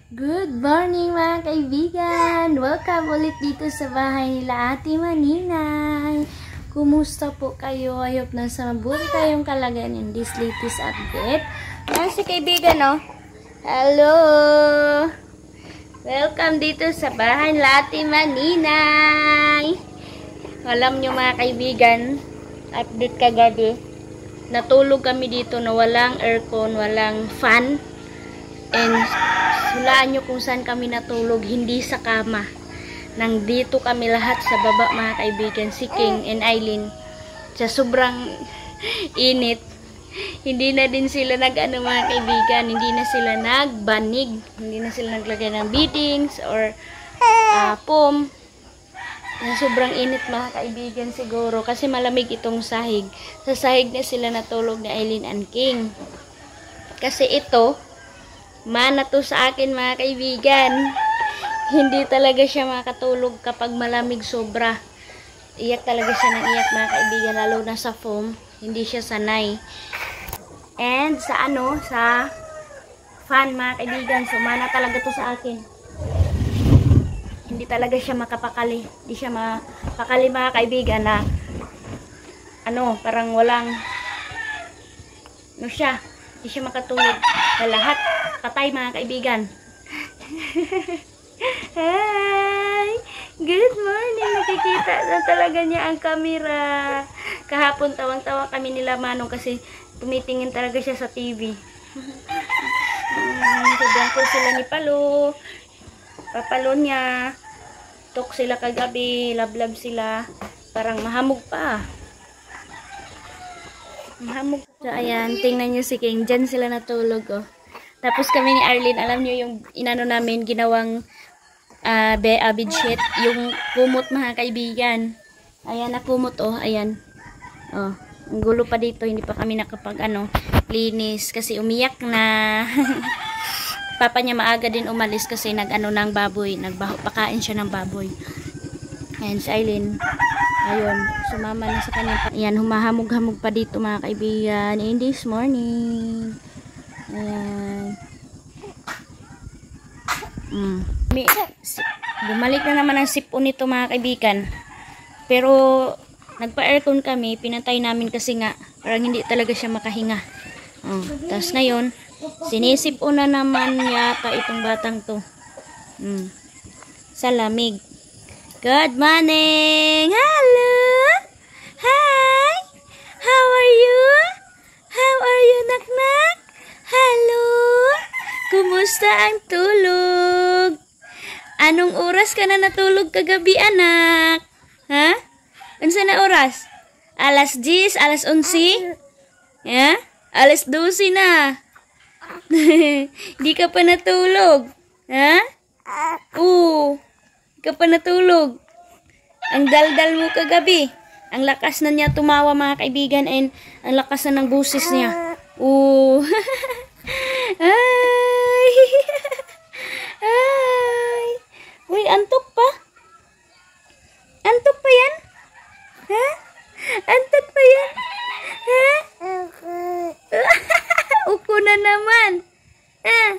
Good morning mga kaibigan! Welcome ulit dito sa bahay nila Ate Maninay. Kumusta po kayo? I hope nasa mabuti kayong kalagayan in this latest update. Ayan si kaibigan, no? Hello! Welcome dito sa bahay nila Ate Maninay. Alam nyo mga kaibigan, update kagabi. Natulog kami dito na walang aircon, walang fan. And hulaan nyo kung saan kami natulog, hindi sa kama. Nandito kami lahat sa baba mga kaibigan, si King and Eileen. Sa sobrang init, hindi na din sila nag-ano mga kaibigan, hindi na sila nagbanig, hindi na sila naglagay ng beadings or foam. Sobrang init mga kaibigan siguro kasi malamig itong sahig. Sa sahig na sila natulog ni Eileen and King. Kasi ito, mana to sa akin mga kaibigan. Hindi talaga siya makatulog kapag malamig sobra. Iyak talaga siya ng iyak mga kaibigan, lalo na sa foam. Hindi siya sanay. And sa sa fan mga kaibigan, so mana talaga to sa akin. Hindi talaga siya makapakali. Hindi siya makapakali mga kaibigan na parang walang siya. Hindi siya makatulog. Na lahat patay mga kaibigan. Hi! Good morning! Nakikita na talaga niya ang camera. Kahapon tawang-tawa kami nila Manong kasi tumitingin talaga siya sa TV. Sobrang ko sila ni Palo. Papalo niya. Tok sila kagabi. Lablab sila. Parang mahamog pa. Mahamog. So, ayan. Tingnan nyo si King. Diyan sila natulog, oh. Tapos kami ni Arlene, alam nyo yung inano namin, ginawang bedsheet. Yung kumot mga kaibigan. Ayan na kumot, oh. Ayan. Oh. Ang gulo pa dito. Hindi pa kami nakapag, linis. Kasi umiyak na. Papa niya maaga din umalis kasi ng baboy. Pakain siya ng baboy. Ayan, si Eileen. Ayun, sumama na sa kanya. Ayan, humahamog-hamog pa dito mga kaibigan in this morning. Ayan. Bumalik na naman ang sipon nito mga kaibigan. Pero, nagpa-aircon kami. Pinatay namin kasi nga, parang hindi talaga siya makahinga. Tapos ngayon, sinisipon na naman yata itong batang to. Sa lamig. Good morning! Hello! Hi! How are you? How are you, naknak? Hello! Kumusta ang tulog? Anong oras ka na natulog kagabi, anak? Ha? Unsa na oras? Alas 10, alas 11? Ya? Alas 12 na. Di ka pa natulog? Ha? Oo. Ka pa natulog. Ang daldal mo kagabi. Ang lakas na niya tumawa mga kaibigan and ang lakas na ng busis niya. Ooh. Ay. Ay. Uy, antok pa. Antok pa yan? Ha? Antok pa yan? Ha? Uko na naman. Ha?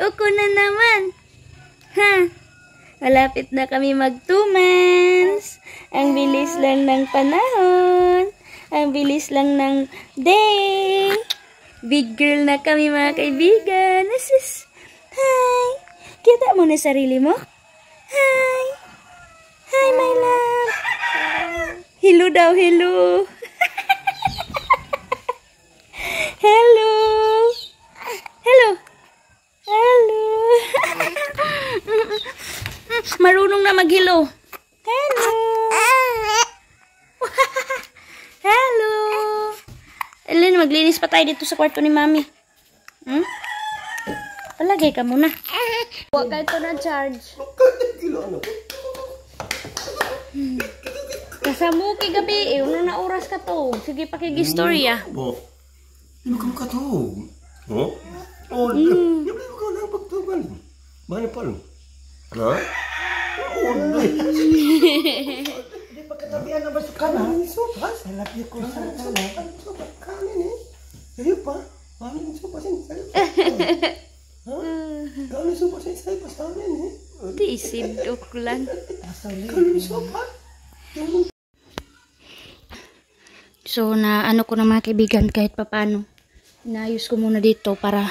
Uko na naman. Ha? Malapit na kami mag 2 months. Ang bilis lang ng panahon. Ang bilis lang ng day. Big girl na kami mga kaibigan. Asus. Hi. Kita mo na sarili mo? Hi. Hi my love. Hello daw, hello. Hello. Hello. Hello. Marunong na mag-hello. Hello. Hello. Ellen, maglinis pa tayo dito sa kwarto ni Mami. Palagay ka muna. Huwag ka ito na charge. Kasamuki gabi. Una na oras ka to. Sige, pakig-istorya. Ano ka to? Oh? Oh, yung ka na pagtugan. Mana pa lang? Ha? Hindi pagkatabihan na basok ka na. Sopas? Salapit ko sa tala. Sopas kanin eh. Sayo pa? Mami, sopas yun. Sayo pa. Ha? Kami sopa sa isa pa sa amin eh. Tisidok lang. Kami sopa. So, na ano ko na mga kaibigan kahit papano. Inayos ko muna dito para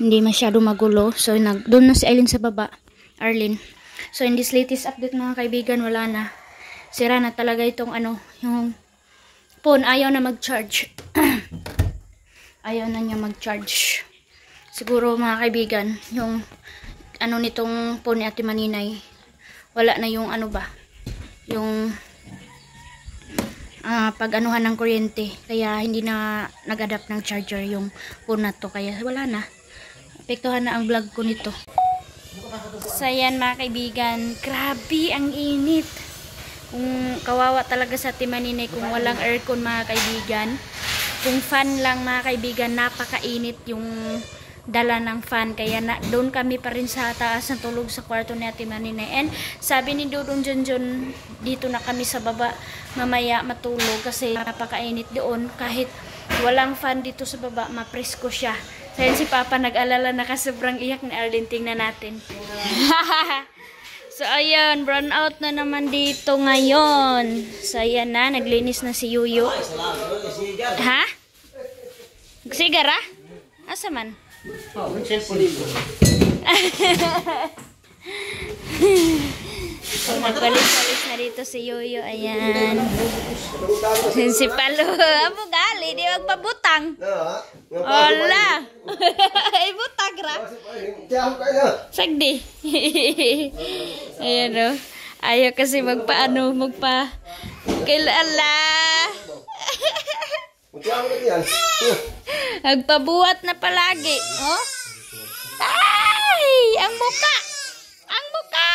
hindi masyado magulo. So, doon na si Arlene sa baba. Arlene. So, in this latest update mga kaibigan, wala na. Sira na talaga itong ano, yung phone. Ayaw na mag-charge. Ayaw na niya mag-charge. Siguro mga kaibigan, yung ano nitong phone ni Ate Maninay, wala na yung ano ba, yung pag-anuhan ng kuryente. Kaya hindi na nag-adapt ng charger yung phone na to. Kaya wala na. Apektuhan na ang vlog ko nito. So yan mga kaibigan, grabe ang init. Kung kawawa talaga sa Ate Maninay kung walang aircon mga kaibigan. Kung fan lang mga kaibigan, napakainit yung dala ng fan. Kaya doon kami pa rin sa taas na tulog sa kwarto ni Ate Maninay. And sabi ni Dudong Junjun, dito na kami sa baba mamaya matulog kasi napakainit doon. Kahit walang fan dito sa baba, mapresko siya. Kaya si Papa nag-alala na kasi sobrang iyak ni Arlene. Tingnan natin. So ayan, brown out na naman dito ngayon. So ayan na, naglinis na si Yuyo. Ha? Sigara? Asa man? Magpalis-palis na dito si Yuyo. Ayan. Si Palo. Amo gali, di magpabutang. Hola. Ay butang ra. Sagdi. Ayan o. Ayaw kasi magpaano, kilala. Nagpabuhat na palagi. Oh? Ay! Ang muka! Ang muka!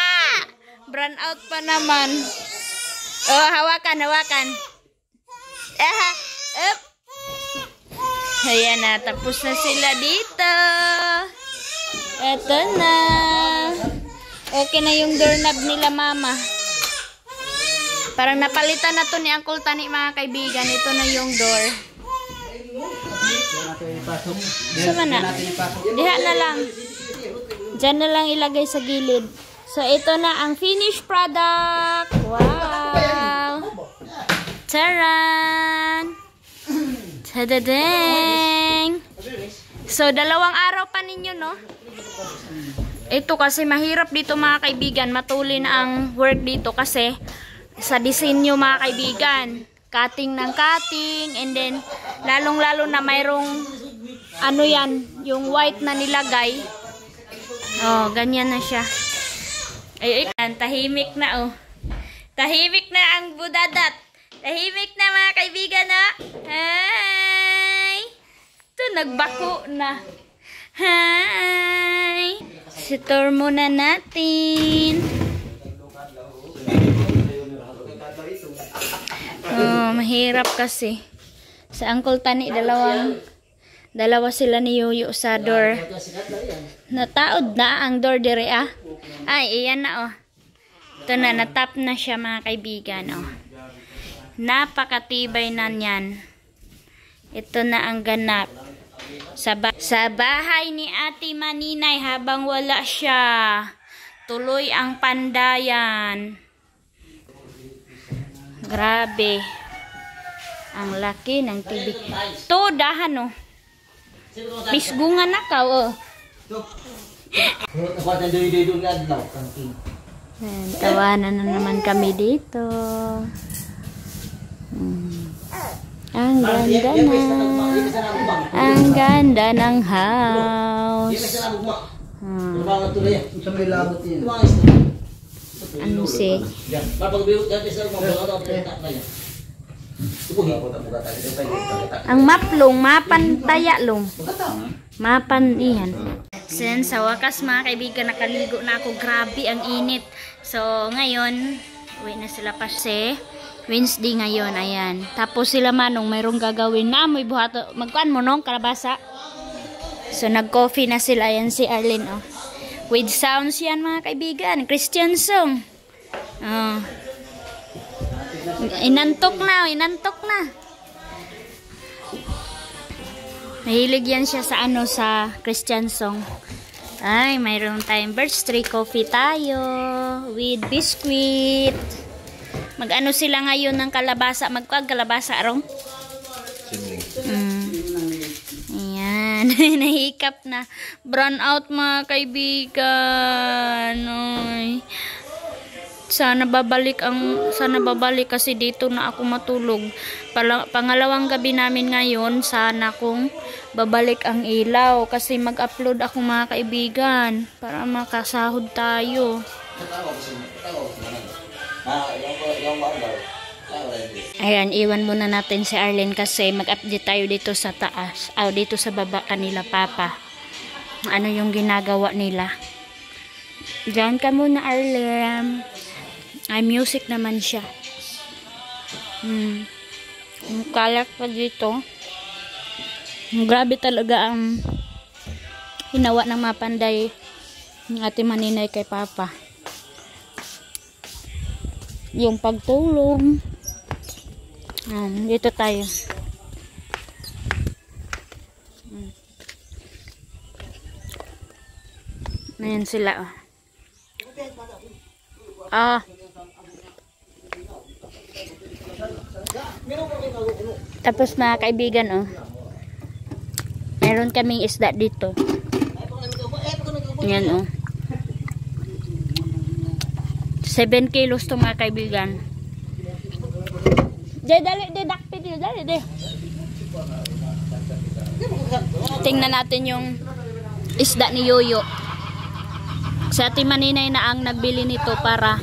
Brown out pa naman. Oh, hawakan. Up. Ayan na, tapos na sila dito. Eto na. Okay na yung doorknob nila, mama. Parang napalitan na to ni Uncle Tani, mga kaibigan. Ito na yung door. Sama na. Diha na lang. Diyan na lang ilagay sa gilid. So, ito na ang finished product. Wow! Taran! Tadadeng! So, 2 araw pa ninyo, no? Ito kasi mahirap dito, mga kaibigan. Matulin ang work dito kasi sa disenyo, mga kaibigan. Cutting ng cutting. And then, lalong-lalo na mayroong ano yan, yung white na nilagay. Oh, ganyan na siya. Ay, tahimik na, oh. Tahimik na ang budadat. Tahimik na, mga kaibigan, na. Hi! Ito, nagbako na. Hi! Sitor muna natin. Oh, mahirap kasi. Sa Uncle Tani, dalawa sila ni Yuyo sa door. Nataod na ang door dire, ah. Ay, iyan na, oh. Ito na, natap na siya, mga kaibigan, oh. Napakatibay na yan. Ito na ang ganap. Sa bahay ni Ate Maninay habang wala siya. Tuloy ang pandayan. Grabe. Ang laki ng TV. To, dahan, oh. Misgungan na ka, oh. Tawanan na naman kami dito. Ang ganda na. Ang ganda ng house. Ano si? Ang maplong, mapan taya long. Mapan iyan. Since sa wakas, mga kaibigan, nakaligo na ako. Grabe ang init. So ngayon, uwi na sila pa si Wednesday ngayon. Ayan. Tapos sila Manong mayroong gagawin na may buhato. Magkuhan mo nung kalabasa. So nag-coffee na sila. Ayan si Arlene, oh. With sounds yan, mga kaibigan. Christian song. Oh. Inantok na. Mahilig yan siya sa ano, sa Christian song. Ay, mayroon tayong birthday coffee tayo with biscuit. Mag-ano sila ngayon ng kalabasa? Kalabasa arong? Ayan. Nahikap na. Brown out mga kaibigan. Ay. Sana babalik kasi dito na ako matulog. Pangalawang gabi namin ngayon, sana kung babalik ang ilaw kasi mag-upload ako mga kaibigan para makasahod tayo. Ayan, iwan muna natin si Arlen kasi mag-update tayo dito sa taas. Dito sa baba kanila papa. Ano yung ginagawa nila. Diyan ka muna Arlen. Ay, music naman siya. Yung kalat pa dito. Grabe talaga ang hinawa ng mga panday ng ating maninay kay papa. Yung pagtulong. Dito tayo. Ayan sila. Tapos mga kaibigan, meron kaming isda dito. Ayan, 7 kilos to mga kaibigan. Dali, tingnan natin yung isda ni Yoyo. Sa ating maninay na ang nagbili nito para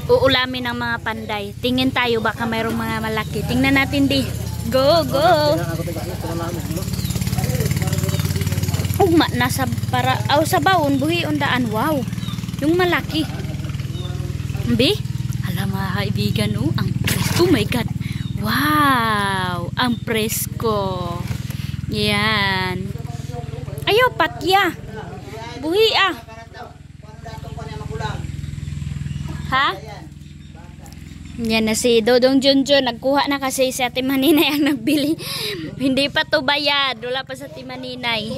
uulamin ng mga panday. Tingin tayo baka mayroong mga malaki. Tingnan natin di. Go! Nasa para sa bawon buhi undaan. Wow. Yung malaki. Bi? Alam mga kaibigan, ang presko. Oh my God. Wow! Ang presko. Yan. Ayaw, patya. Buhi Ha? Yan na si Dodong Junjun. Nagkuha na kasi si Ate Maninay ang nagbili. Hindi pa to bayad. Wala pa sa Ate Maninay.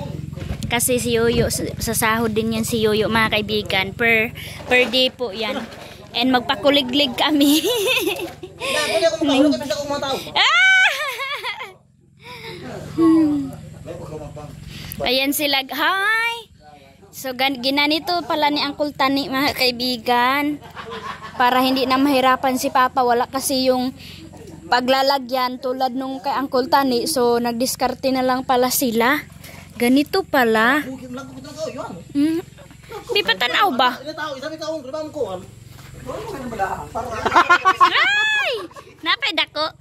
Kasi si Yoyo, sa sahod din yan si Yoyo mga kaibigan. Per day po yan. And magpakuliglig kami. Ayan sila. Hi! So ginanito pala ni Uncle Tani mga kaibigan. Para hindi na mahirapan si Papa. Wala kasi yung paglalagyan tulad nung kay Uncle Tani. So nagdiskarte na lang pala sila. Ganito pala. Di pa tanaw ba? Ay! Napay dako.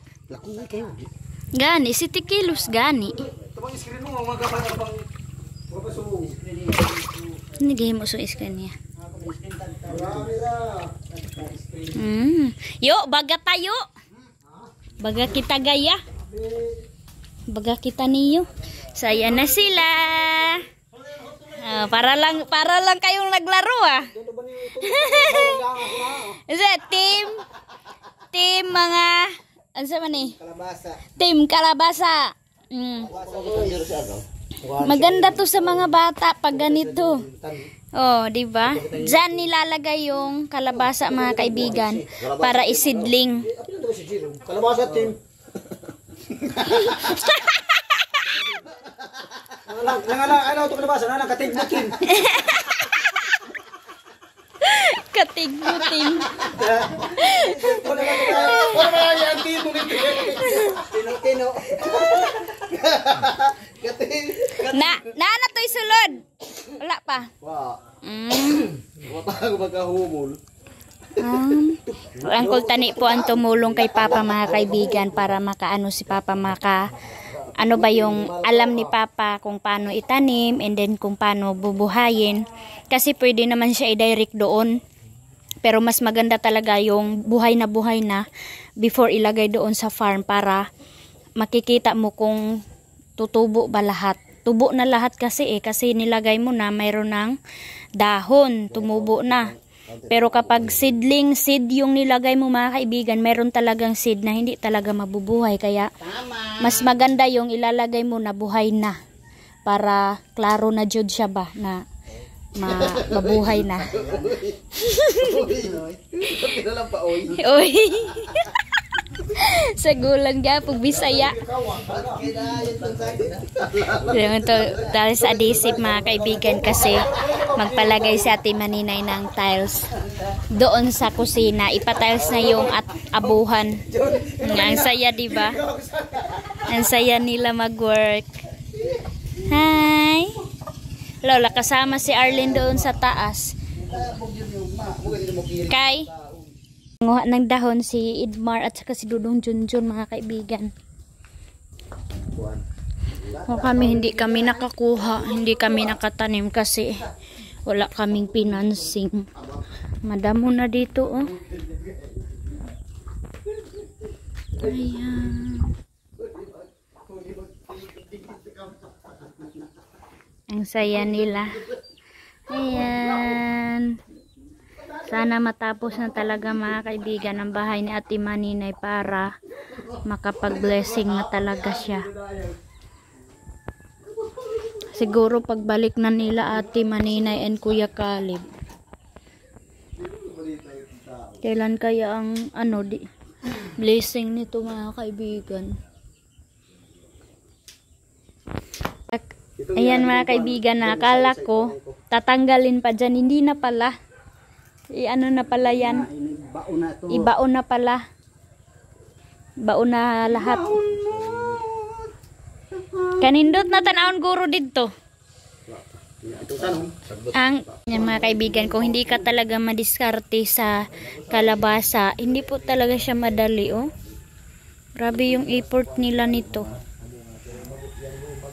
Gani, 7 kilos gani. Nigay mo sa screen niya. Yo, baga tayo. Baga kita gaya. Baga kita niyo. Saya na sila. Para lang kayong naglaro Isa team mga ano sa man Kalabasa. Team Kalabasa. Maganda to sa mga bata pag ganito. Di ba? Diyan nilalagay yung kalabasa mga kaibigan para isidling. Kalabasa team. Ano ito kalabasa? Katigbutin. Katigbutin. Wala yan tino nito. Tino. Na to'y sulod. Wala pa. Wala ko magkahumol. Uncle Tani po ang tumulong kay Papa mga kaibigan para makaano si Papa ano ba yung alam ni Papa kung paano itanim and then kung paano bubuhayin. Kasi pwede naman siya i-direct doon. Pero mas maganda talaga yung buhay na before ilagay doon sa farm para makikita mo kung tutubo ba lahat. Tubo na lahat kasi kasi nilagay mo na mayroon ng dahon, tumubo na. Pero kapag seed yung nilagay mo mga kaibigan, mayroon talagang seed na hindi talaga mabubuhay. Kaya mas maganda yung ilalagay mo na buhay na. Para klaro na jud siya ba na mabuhay na. Kinalang pa, oy. Oy. Sa gulang gapog Bisaya. Dahil sa adhesive mga kaibigan kasi magpalagay si Ate Maninay ng tiles doon sa kusina. Ipa-tiles na yung abuhan. Ang saya, diba? Ang saya nila mag-work. Hi! Lola, kasama si Arlene doon sa taas. Kay? Nguha ng dahon si Idmar at saka si Dudong Junjun mga kaibigan. Hindi kami nakakuha, hindi kami nakatanim kasi wala kaming financing. Madamo na dito oh. Ayan. Ang saya nila. Ayan. Sana matapos na talaga mga kaibigan ang bahay ni Ate Maninay para makapag-blessing na talaga siya. Siguro pagbalik na nila Ate Maninay and Kuya Caleb. Kailan kaya ang blessing nito mga kaibigan? Ayan mga kaibigan, nakala ko tatanggalin pa dyan, hindi na pala. Ano na pala yan? Ibaon na pala. Baon na lahat. Kanindot na tanawon guro dito. Yan mga kaibigan, kung hindi ka talaga madiskarte sa kalabasa, hindi po talaga siya madali oh. Grabe yung effort nila nito.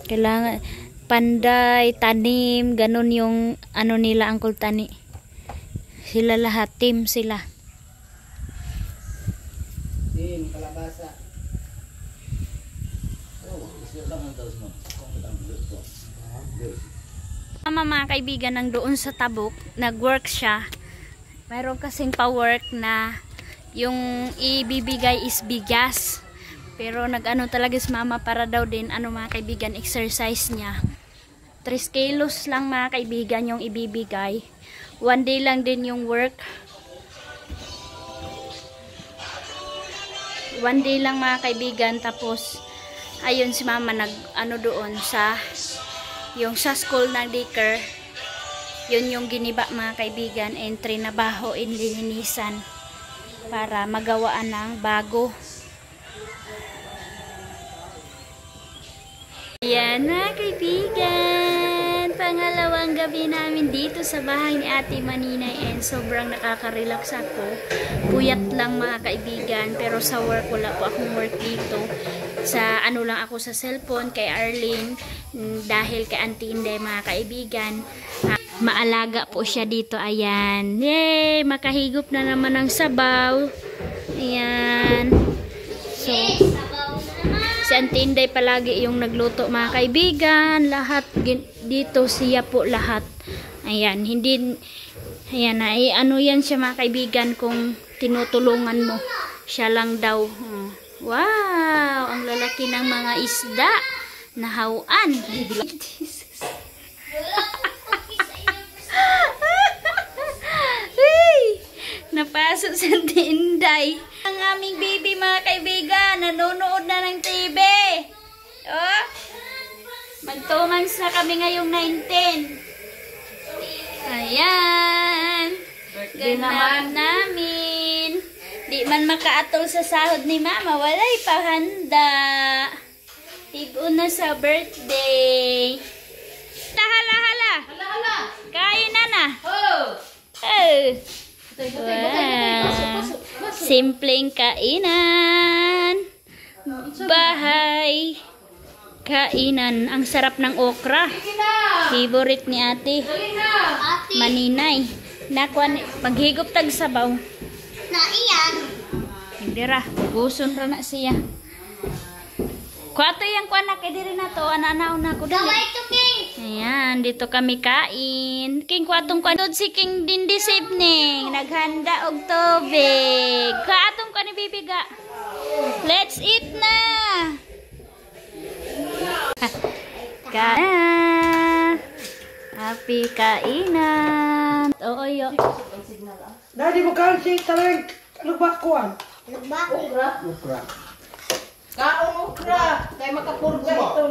Kailangan panday, tanim, ganun yung nila Uncle Tani. Sila lahat, team sila. Team, kalabasa. Mga kaibigan nang doon sa Tabuk, nag-work siya. Mayroon kasing pa-work na yung ibibigay is bigas. Pero nag-ano talaga si mama para daw din mga kaibigan exercise niya. 3 kilos lang mga kaibigan yung ibibigay. 1 day lang din yung work. 1 day lang mga kaibigan. Tapos, ayun si mama doon sa sa school ng daycare. Yun yung giniba mga kaibigan. Entry na baho inlilinisan para magawaan ng bago. Ayan mga kaibigan, pangalawang gabi namin dito sa bahay ni Ate Maninay and sobrang nakaka-relax ako. Puyat lang mga kaibigan, pero sa work wala po akong work dito. Sa lang ako sa cellphone kay Arlene dahil kay Auntie Inday mga kaibigan. Maalaga po siya dito, ayan. Yay! Makahigop na naman ng sabaw. Ayan. So, si Auntie Inday palagi yung nagluto mga kaibigan. Lahat dito siya po lahat. Ayan, ayan, yan siya mga kaibigan kung tinutulungan mo. Siya lang daw. Wow, ang lalaki ng mga isda. Nahawan. Napasok sa Auntie Inday. Ang aming baby mga kaibigan, nanonood na ng TV. Oh, mag 2 months na kami ngayong 19. Ayan. Ganap namin. Di man makaatol sa sahod ni mama, walay pahanda. Tigo na sa birthday. Hala. Kain na. Oh. Wow. Simpleng kainan. Bahay. Kainan. Ang sarap ng okra. Favorite ni Ate Maninay. Maghigop tag sabaw. Na iyan. Hindi ra. Guson ra na siya. Kuwato yung kuanak. E diri na to. Ananaw na ko dali. Kaway to, King. Ayan. Dito kami kain. King kuwatong kuwatod si King din this evening. Naghanda og tubig. Kuwatong ka ni bibiga. Let's eat na. Happy kainan. Oo, yo. Daddy mo kasi talagang lugbakuan. Lubak. Ukra. Kaon ukra. Kaya makapurga ito.